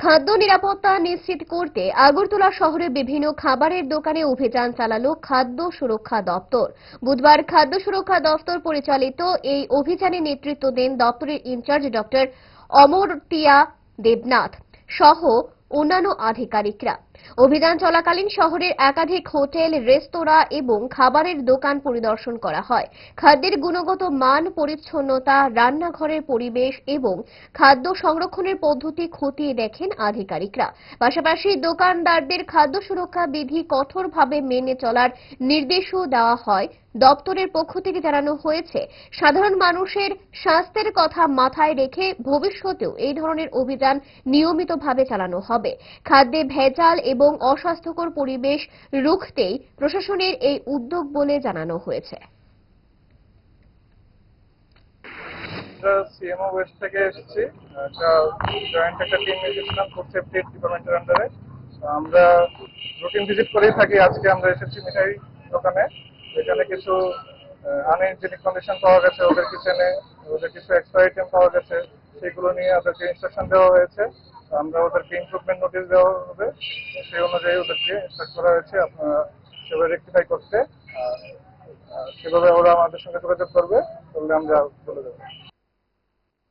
খাদ্য নিরাপত্তা নিশ্চিত করতে আগরতলা শহরে বিভিন্ন খাবারের দোকানে অভিযান চালালো খাদ্য সুরক্ষা দপ্তর। বুধবার খাদ্য সুরক্ষা দপ্তর পরিচালিত এই অভিযানে নেতৃত্ব দেন দপ্তরের ইনচার্জ ডক্টর অমরতিয়া দেবনাথ সহ অন্যান্য আধিকারিকরা। অভিযান চলাকালীন শহরের একাধিক হোটেল, রেস্তোরাঁ এবং খাবারের দোকান পরিদর্শন করা হয়। খাদ্যের গুণগত মান, পরিচ্ছন্নতা, রান্নাঘরের পরিবেশ এবং খাদ্য সংরক্ষণের পদ্ধতি খতিয়ে দেখেন আধিকারিকরা। পাশাপাশি দোকানদারদের খাদ্য সুরক্ষা বিধি কঠোরভাবে মেনে চলার নির্দেশও দেওয়া হয়। দপ্তরের পক্ষ থেকে জানানো হয়েছে, সাধারণ মানুষের স্বাস্থ্যের কথা মাথায় রেখে ভবিষ্যতেও এই ধরনের অভিযান নিয়মিতভাবে চালানো হবে। খাদ্যে ভেজাল এবং অস্বাস্থ্যকর পরিবেশ রুখতেই প্রশাসনের এই উদ্যোগ বলে জানানো হয়েছে। সিএমও ওয়েস্ট থেকে এসেছি, জয়েন্ট একটা টিম এসেছিলাম ফুড সেফটি ডিপার্টমেন্টের আন্ডারে। আমরা রুটিন ভিজিট করেই থাকি। আজকে আমরা এসেছি মিঠাই দোকানে, যেখানে কিছু আনহাইজেনিক কন্ডিশন পাওয়া গেছে ওদের কিচেনে, ওদের কিছু এক্সট্রা আইটেম পাওয়া গেছে, সেগুলো নিয়ে ওদেরকে ইনস্ট্রাকশন দেওয়া হয়েছে। আমরা ওদেরকে ইমপ্রুভমেন্ট নোটিশ দেওয়া হবে, সেই অনুযায়ী ওদেরকে ইনস্ট্রাক্ট করা হয়েছে আপনারা সেভাবে রেক্টিফাই করতে। সেভাবে ওরা আমাদের সঙ্গে যোগাযোগ করবে, তাহলে আমরা চলে যাবো।